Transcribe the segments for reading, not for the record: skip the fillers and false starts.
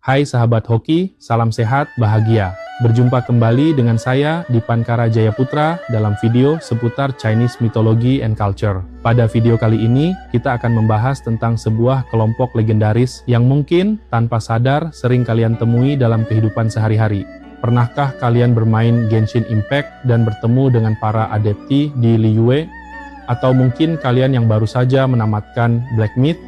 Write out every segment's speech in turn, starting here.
Hai sahabat hoki, salam sehat, bahagia. Berjumpa kembali dengan saya, Dipankara Jayaputra, dalam video seputar Chinese Mythology and Culture. Pada video kali ini, kita akan membahas tentang sebuah kelompok legendaris yang mungkin tanpa sadar sering kalian temui dalam kehidupan sehari-hari. Pernahkah kalian bermain Genshin Impact dan bertemu dengan para adepti di Liyue? Atau mungkin kalian yang baru saja menamatkan Black Myth,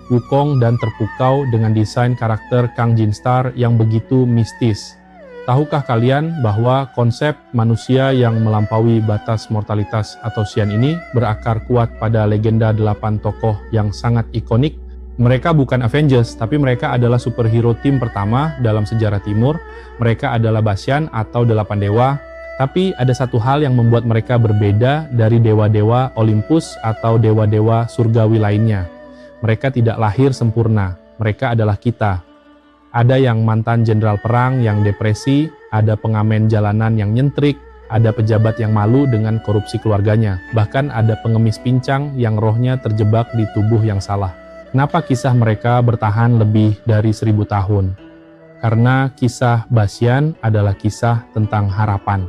Wukong, dan terpukau dengan desain karakter Kang Jinstar yang begitu mistis? Tahukah kalian bahwa konsep manusia yang melampaui batas mortalitas atau Xian ini berakar kuat pada legenda 8 tokoh yang sangat ikonik? Mereka bukan Avengers, tapi mereka adalah superhero tim pertama dalam sejarah timur. Mereka adalah Basyan atau 8 dewa. Tapi ada satu hal yang membuat mereka berbeda dari dewa-dewa Olympus atau dewa-dewa surgawi lainnya. Mereka tidak lahir sempurna, mereka adalah kita. Ada yang mantan jenderal perang yang depresi, ada pengamen jalanan yang nyentrik, ada pejabat yang malu dengan korupsi keluarganya, bahkan ada pengemis pincang yang rohnya terjebak di tubuh yang salah. Kenapa kisah mereka bertahan lebih dari 1000 tahun? Karena kisah Basyan adalah kisah tentang harapan.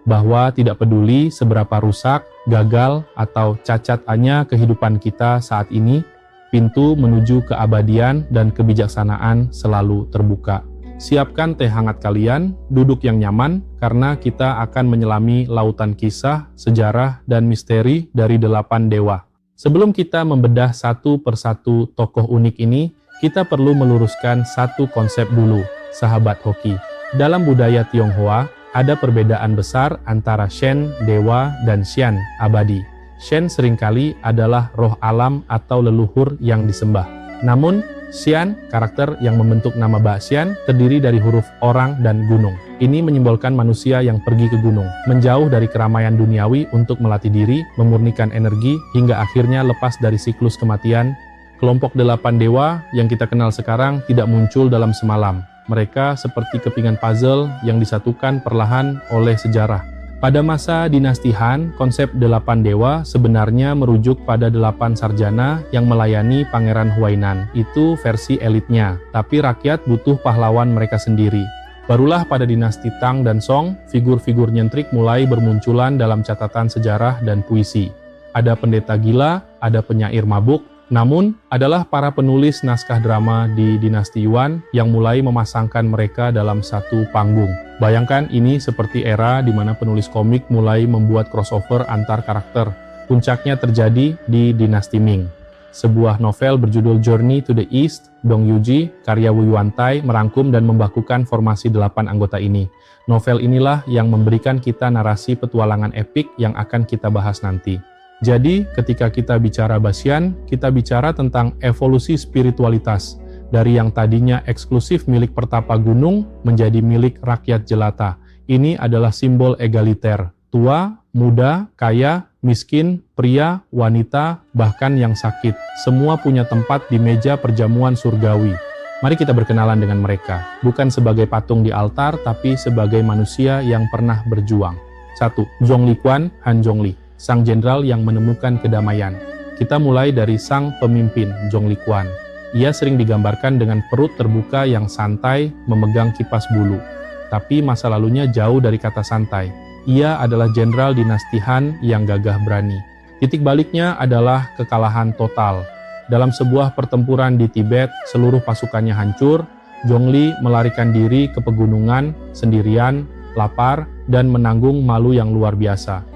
Bahwa tidak peduli seberapa rusak, gagal, atau cacatannya kehidupan kita saat ini, pintu menuju keabadian dan kebijaksanaan selalu terbuka. Siapkan teh hangat kalian, duduk yang nyaman, karena kita akan menyelami lautan kisah, sejarah, dan misteri dari 8 dewa. Sebelum kita membedah satu persatu tokoh unik ini, kita perlu meluruskan satu konsep dulu, sahabat hoki. Dalam budaya Tionghoa, ada perbedaan besar antara Shen, dewa, dan Xian, abadi. Shen seringkali adalah roh alam atau leluhur yang disembah. Namun, Xian, karakter yang membentuk nama Basyan, terdiri dari huruf orang dan gunung. Ini menyimbolkan manusia yang pergi ke gunung, menjauh dari keramaian duniawi untuk melatih diri, memurnikan energi, hingga akhirnya lepas dari siklus kematian. Kelompok 8 dewa yang kita kenal sekarang tidak muncul dalam semalam. Mereka seperti kepingan puzzle yang disatukan perlahan oleh sejarah. Pada masa dinasti Han, konsep 8 dewa sebenarnya merujuk pada 8 sarjana yang melayani Pangeran Huainan. Itu versi elitnya, tapi rakyat butuh pahlawan mereka sendiri. Barulah pada dinasti Tang dan Song, figur-figur nyentrik mulai bermunculan dalam catatan sejarah dan puisi. Ada pendeta gila, ada penyair mabuk, namun adalah para penulis naskah drama di dinasti Yuan yang mulai memasangkan mereka dalam satu panggung. Bayangkan ini seperti era di mana penulis komik mulai membuat crossover antar karakter. Puncaknya terjadi di dinasti Ming. Sebuah novel berjudul Journey to the East, Dong Yuji, karya Wu Yuantai, merangkum dan membakukan formasi 8 anggota ini. Novel inilah yang memberikan kita narasi petualangan epik yang akan kita bahas nanti. Jadi, ketika kita bicara Basyan, kita bicara tentang evolusi spiritualitas. Dari yang tadinya eksklusif milik pertapa gunung, menjadi milik rakyat jelata. Ini adalah simbol egaliter. Tua, muda, kaya, miskin, pria, wanita, bahkan yang sakit. Semua punya tempat di meja perjamuan surgawi. Mari kita berkenalan dengan mereka. Bukan sebagai patung di altar, tapi sebagai manusia yang pernah berjuang. 1. Zhongli Quan, Han Zhongli. Sang jenderal yang menemukan kedamaian. Kita mulai dari sang pemimpin, Zhongli Quan. Ia sering digambarkan dengan perut terbuka yang santai memegang kipas bulu. Tapi masa lalunya jauh dari kata santai. Ia adalah jenderal dinasti Han yang gagah berani. Titik baliknya adalah kekalahan total. Dalam sebuah pertempuran di Tibet, seluruh pasukannya hancur. Zhongli melarikan diri ke pegunungan, sendirian, lapar, dan menanggung malu yang luar biasa.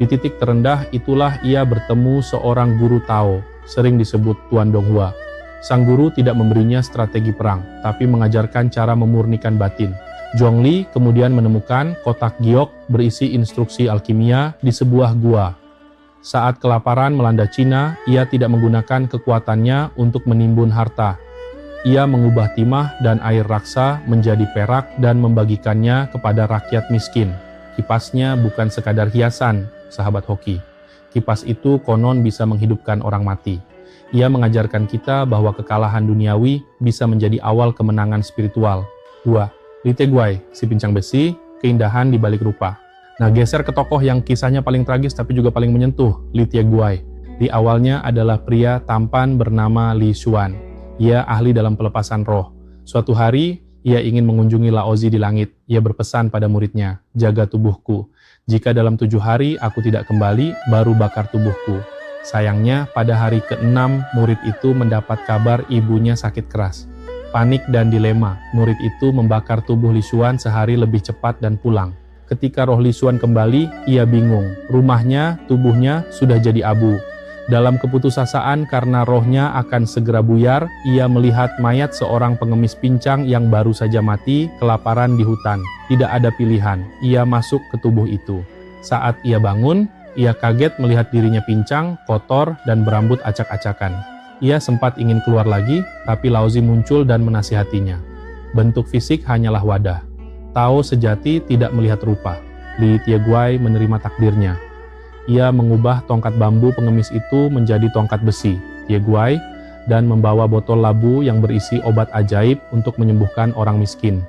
Di titik terendah itulah ia bertemu seorang guru Tao, sering disebut Tuan Donghua. Sang guru tidak memberinya strategi perang, tapi mengajarkan cara memurnikan batin. Zhongli kemudian menemukan kotak giok berisi instruksi alkimia di sebuah gua. Saat kelaparan melanda Cina, ia tidak menggunakan kekuatannya untuk menimbun harta. Ia mengubah timah dan air raksa menjadi perak dan membagikannya kepada rakyat miskin. Kipasnya bukan sekadar hiasan, sahabat hoki. Kipas itu konon bisa menghidupkan orang mati. Ia mengajarkan kita bahwa kekalahan duniawi bisa menjadi awal kemenangan spiritual. 2. Li Teguai, si pincang besi, keindahan di balik rupa. Nah, geser ke tokoh yang kisahnya paling tragis tapi juga paling menyentuh, Li Teguai. Di awalnya adalah pria tampan bernama Li Xuan. Ia ahli dalam pelepasan roh. Suatu hari, ia ingin mengunjungi Laozi di langit. Ia berpesan pada muridnya, jaga tubuhku. Jika dalam 7 hari aku tidak kembali, baru bakar tubuhku. Sayangnya, pada hari ke-6, murid itu mendapat kabar ibunya sakit keras. Panik dan dilema, murid itu membakar tubuh Li Xuan sehari lebih cepat dan pulang. Ketika roh Li Xuan kembali, ia bingung. Rumahnya, tubuhnya sudah jadi abu. Dalam keputusasaan karena rohnya akan segera buyar, ia melihat mayat seorang pengemis pincang yang baru saja mati, kelaparan di hutan. Tidak ada pilihan, ia masuk ke tubuh itu. Saat ia bangun, ia kaget melihat dirinya pincang, kotor, dan berambut acak-acakan. Ia sempat ingin keluar lagi, tapi Laozi muncul dan menasihatinya. Bentuk fisik hanyalah wadah. Tao sejati tidak melihat rupa. Li Tieguai menerima takdirnya. Ia mengubah tongkat bambu pengemis itu menjadi tongkat besi, Tieguai, dan membawa botol labu yang berisi obat ajaib untuk menyembuhkan orang miskin.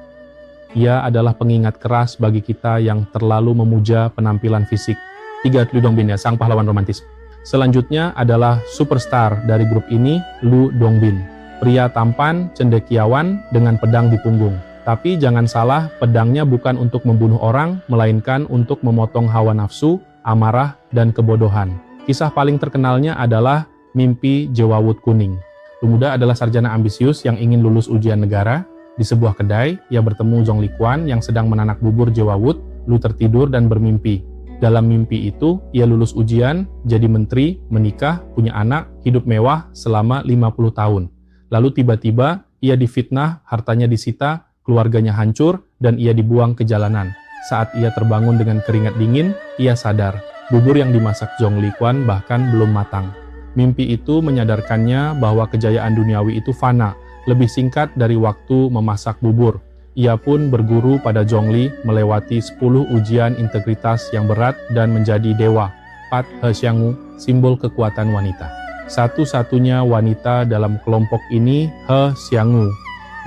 Ia adalah pengingat keras bagi kita yang terlalu memuja penampilan fisik. 3. Lu Dongbin ya, sang pahlawan romantis. Selanjutnya adalah superstar dari grup ini, Lu Dongbin. Pria tampan, cendekiawan, dengan pedang di punggung. Tapi jangan salah, pedangnya bukan untuk membunuh orang, melainkan untuk memotong hawa nafsu, amarah, dan kebodohan. Kisah paling terkenalnya adalah Mimpi Jewawut Kuning. Pemuda adalah sarjana ambisius yang ingin lulus ujian negara. Di sebuah kedai, ia bertemu Zhong Liquan yang sedang menanak bubur jewawut. Lu tertidur dan bermimpi. Dalam mimpi itu, ia lulus ujian, jadi menteri, menikah, punya anak, hidup mewah selama 50 tahun. Lalu tiba-tiba, ia difitnah, hartanya disita, keluarganya hancur, dan ia dibuang ke jalanan. Saat ia terbangun dengan keringat dingin, ia sadar, bubur yang dimasak Zhong Liquan bahkan belum matang. Mimpi itu menyadarkannya bahwa kejayaan duniawi itu fana, lebih singkat dari waktu memasak bubur. Ia pun berguru pada Zhongli, melewati 10 ujian integritas yang berat dan menjadi dewa, Pat He Xiangwu, simbol kekuatan wanita. Satu-satunya wanita dalam kelompok ini, He Xiangwu.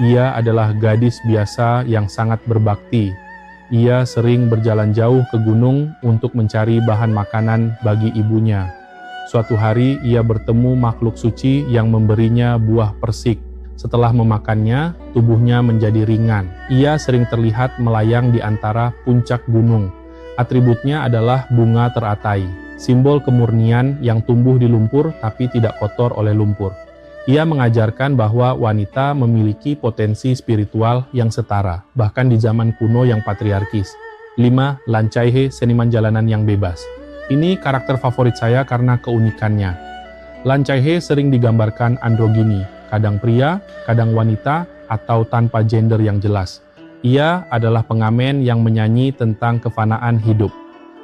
Ia adalah gadis biasa yang sangat berbakti. Ia sering berjalan jauh ke gunung untuk mencari bahan makanan bagi ibunya. Suatu hari ia bertemu makhluk suci yang memberinya buah persik. Setelah memakannya, tubuhnya menjadi ringan. Ia sering terlihat melayang di antara puncak gunung. Atributnya adalah bunga teratai, simbol kemurnian yang tumbuh di lumpur tapi tidak kotor oleh lumpur. Ia mengajarkan bahwa wanita memiliki potensi spiritual yang setara, bahkan di zaman kuno yang patriarkis. 5. Lan Chaihe, seniman jalanan yang bebas. Ini karakter favorit saya karena keunikannya. Lan Chaihe sering digambarkan androgini, kadang pria, kadang wanita, atau tanpa gender yang jelas. Ia adalah pengamen yang menyanyi tentang kefanaan hidup.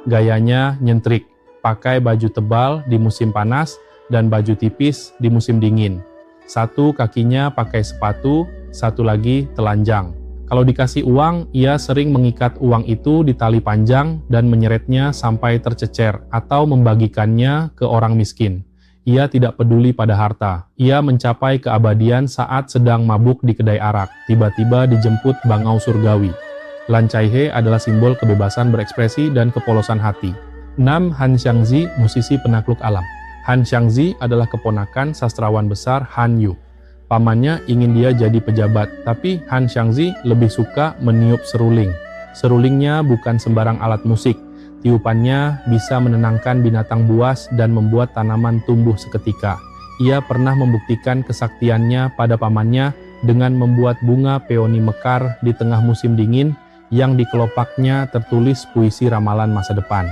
Gayanya nyentrik, pakai baju tebal di musim panas dan baju tipis di musim dingin. Satu kakinya pakai sepatu, satu lagi telanjang. Kalau dikasih uang, ia sering mengikat uang itu di tali panjang dan menyeretnya sampai tercecer atau membagikannya ke orang miskin. Ia tidak peduli pada harta. Ia mencapai keabadian saat sedang mabuk di kedai arak. Tiba-tiba dijemput bangau surgawi. Lan Chaihe adalah simbol kebebasan berekspresi dan kepolosan hati. 6. Han Xiangzi, musisi penakluk alam. Han Xiangzi adalah keponakan sastrawan besar Han Yu. Pamannya ingin dia jadi pejabat, tapi Han Xiangzi lebih suka meniup seruling. Serulingnya bukan sembarang alat musik. Tiupannya bisa menenangkan binatang buas dan membuat tanaman tumbuh seketika. Ia pernah membuktikan kesaktiannya pada pamannya dengan membuat bunga peoni mekar di tengah musim dingin yang di kelopaknya tertulis puisi ramalan masa depan.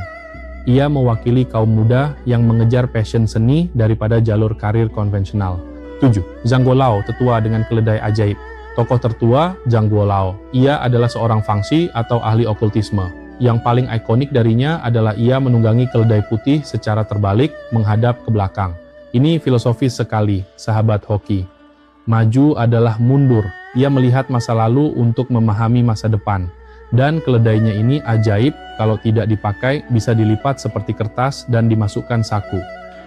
Ia mewakili kaum muda yang mengejar passion seni daripada jalur karir konvensional. 7. Zhang Guolao, tetua dengan keledai ajaib. Tokoh tertua, Zhang Guolao. Ia adalah seorang fangsi atau ahli okultisme. Yang paling ikonik darinya adalah ia menunggangi keledai putih secara terbalik menghadap ke belakang. Ini filosofis sekali, sahabat hoki. Maju adalah mundur. Ia melihat masa lalu untuk memahami masa depan. Dan keledainya ini ajaib, kalau tidak dipakai bisa dilipat seperti kertas dan dimasukkan saku.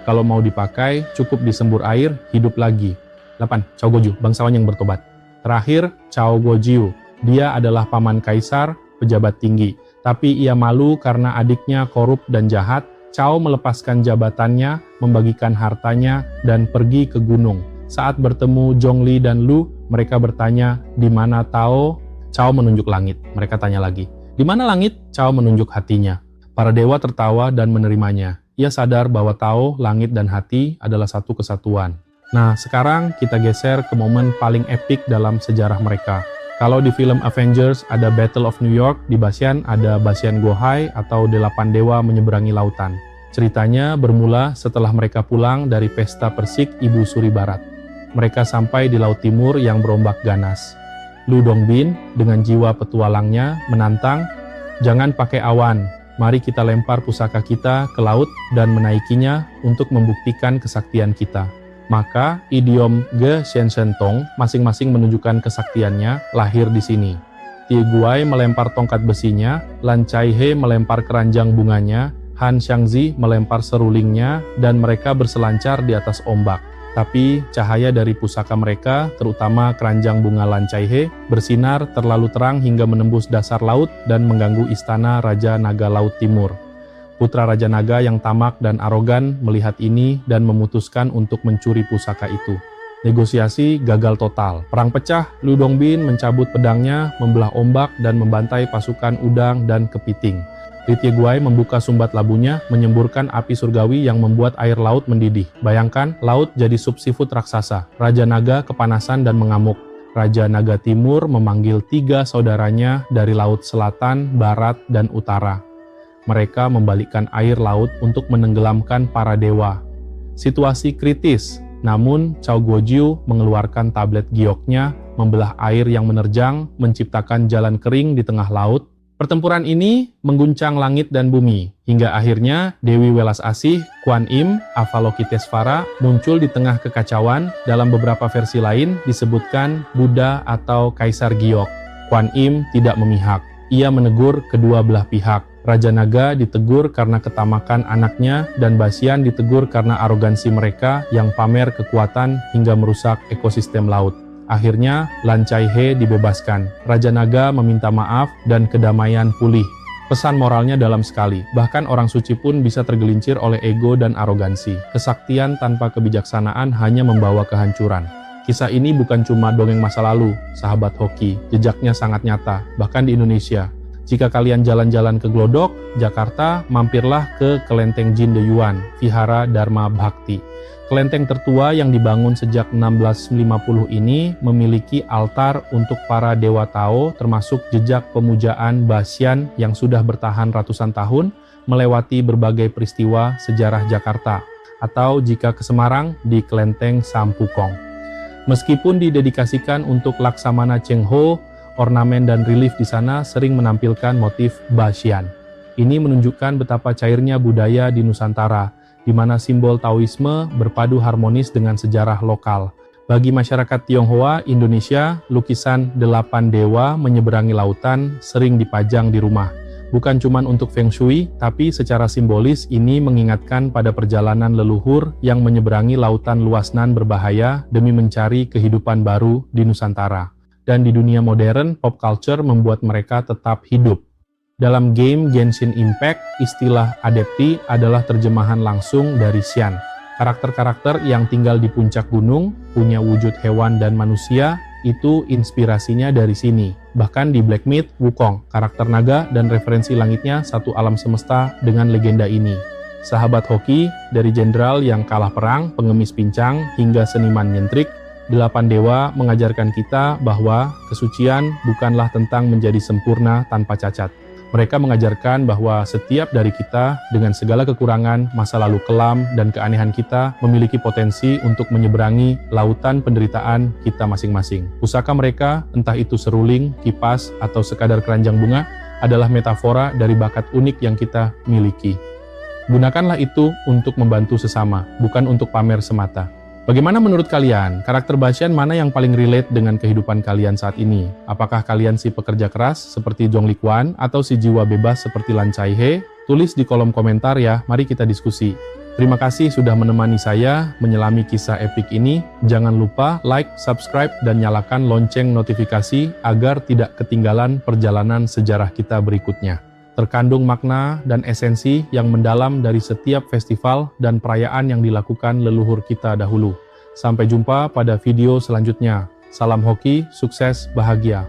Kalau mau dipakai, cukup disembur air, hidup lagi. 8. Cao Guojiu, bangsawan yang bertobat. Terakhir, Cao Guojiu. Dia adalah paman kaisar, pejabat tinggi. Tapi ia malu karena adiknya korup dan jahat. Cao melepaskan jabatannya, membagikan hartanya, dan pergi ke gunung. Saat bertemu Zhongli dan Lu, Mereka bertanya, di mana Tao? Cao menunjuk langit. Mereka tanya lagi, di mana langit? Cao menunjuk hatinya. Para dewa tertawa dan menerimanya. Ia sadar bahwa Tao, langit, dan hati adalah satu kesatuan. Nah, sekarang kita geser ke momen paling epik dalam sejarah mereka. Kalau di film Avengers ada Battle of New York, di Basian ada Basian Gohai atau 8 dewa menyeberangi lautan. Ceritanya bermula setelah mereka pulang dari pesta persik Ibu Suri Barat. Mereka sampai di Laut Timur yang berombak ganas. Lu Dongbin dengan jiwa petualangnya menantang, jangan pakai awan, mari kita lempar pusaka kita ke laut dan menaikinya untuk membuktikan kesaktian kita. Maka idiom Ge Shen Shen Tong masing-masing menunjukkan kesaktiannya lahir di sini. Tie Guai melempar tongkat besinya, Lan Cai He melempar keranjang bunganya, Han Xiangzi melempar serulingnya, dan mereka berselancar di atas ombak. Tapi cahaya dari pusaka mereka, terutama keranjang bunga Lan Cai He, bersinar terlalu terang hingga menembus dasar laut dan mengganggu istana Raja Naga Laut Timur. Putra Raja Naga yang tamak dan arogan melihat ini dan memutuskan untuk mencuri pusaka itu. Negosiasi gagal total. Perang pecah, Lu Dongbin mencabut pedangnya, membelah ombak dan membantai pasukan udang dan kepiting. Tie Guai membuka sumbat labunya, menyemburkan api surgawi yang membuat air laut mendidih. Bayangkan, laut jadi sup seafood raksasa. Raja Naga kepanasan dan mengamuk. Raja Naga Timur memanggil 3 saudaranya dari laut selatan, barat, dan utara. Mereka membalikkan air laut untuk menenggelamkan para dewa. Situasi kritis, namun Cao Guojiu mengeluarkan tablet gioknya, membelah air yang menerjang, menciptakan jalan kering di tengah laut. Pertempuran ini mengguncang langit dan bumi, hingga akhirnya Dewi Welas Asih, Kuan Im, Avalokitesvara muncul di tengah kekacauan. Dalam beberapa versi lain disebutkan Buddha atau Kaisar Giok. Kuan Im tidak memihak, ia menegur kedua belah pihak. Raja Naga ditegur karena ketamakan anaknya, dan Basian ditegur karena arogansi mereka yang pamer kekuatan hingga merusak ekosistem laut. Akhirnya, Lan Cai He dibebaskan. Raja Naga meminta maaf dan kedamaian pulih. Pesan moralnya dalam sekali. Bahkan orang suci pun bisa tergelincir oleh ego dan arogansi. Kesaktian tanpa kebijaksanaan hanya membawa kehancuran. Kisah ini bukan cuma dongeng masa lalu, sahabat hoki. Jejaknya sangat nyata, bahkan di Indonesia. Jika kalian jalan-jalan ke Glodok, Jakarta, mampirlah ke Kelenteng Jin De Yuan, Vihara Dharma Bhakti. Kelenteng tertua yang dibangun sejak 1650 ini memiliki altar untuk para dewa Tao, termasuk jejak pemujaan Basian yang sudah bertahan ratusan tahun, melewati berbagai peristiwa sejarah Jakarta, atau jika ke Semarang, di Kelenteng Sampukong. Meskipun didedikasikan untuk Laksamana Cheng Ho, ornamen dan relief di sana sering menampilkan motif Basian. Ini menunjukkan betapa cairnya budaya di Nusantara, di mana simbol Taoisme berpadu harmonis dengan sejarah lokal. Bagi masyarakat Tionghoa Indonesia, lukisan 8 dewa menyeberangi lautan sering dipajang di rumah. Bukan cuma untuk feng shui, tapi secara simbolis ini mengingatkan pada perjalanan leluhur yang menyeberangi lautan luas nan berbahaya demi mencari kehidupan baru di Nusantara. Dan di dunia modern, pop culture membuat mereka tetap hidup. Dalam game Genshin Impact, istilah adepti adalah terjemahan langsung dari Xian. Karakter-karakter yang tinggal di puncak gunung, punya wujud hewan dan manusia, itu inspirasinya dari sini. Bahkan di Black Myth, Wukong, karakter naga dan referensi langitnya satu alam semesta dengan legenda ini. Sahabat hoki, dari jenderal yang kalah perang, pengemis pincang, hingga seniman nyentrik, 8 dewa mengajarkan kita bahwa kesucian bukanlah tentang menjadi sempurna tanpa cacat. Mereka mengajarkan bahwa setiap dari kita, dengan segala kekurangan, masa lalu kelam, dan keanehan kita, memiliki potensi untuk menyeberangi lautan penderitaan kita masing-masing. Pusaka mereka, entah itu seruling, kipas, atau sekadar keranjang bunga, adalah metafora dari bakat unik yang kita miliki. Gunakanlah itu untuk membantu sesama, bukan untuk pamer semata. Bagaimana menurut kalian? Karakter Basian mana yang paling relate dengan kehidupan kalian saat ini? Apakah kalian si pekerja keras seperti Zhong Likuan atau si jiwa bebas seperti Lan Cai He? Tulis di kolom komentar ya, mari kita diskusi. Terima kasih sudah menemani saya menyelami kisah epik ini. Jangan lupa like, subscribe, dan nyalakan lonceng notifikasi agar tidak ketinggalan perjalanan sejarah kita berikutnya. Terkandung makna dan esensi yang mendalam dari setiap festival dan perayaan yang dilakukan leluhur kita dahulu. Sampai jumpa pada video selanjutnya. Salam hoki, sukses, bahagia.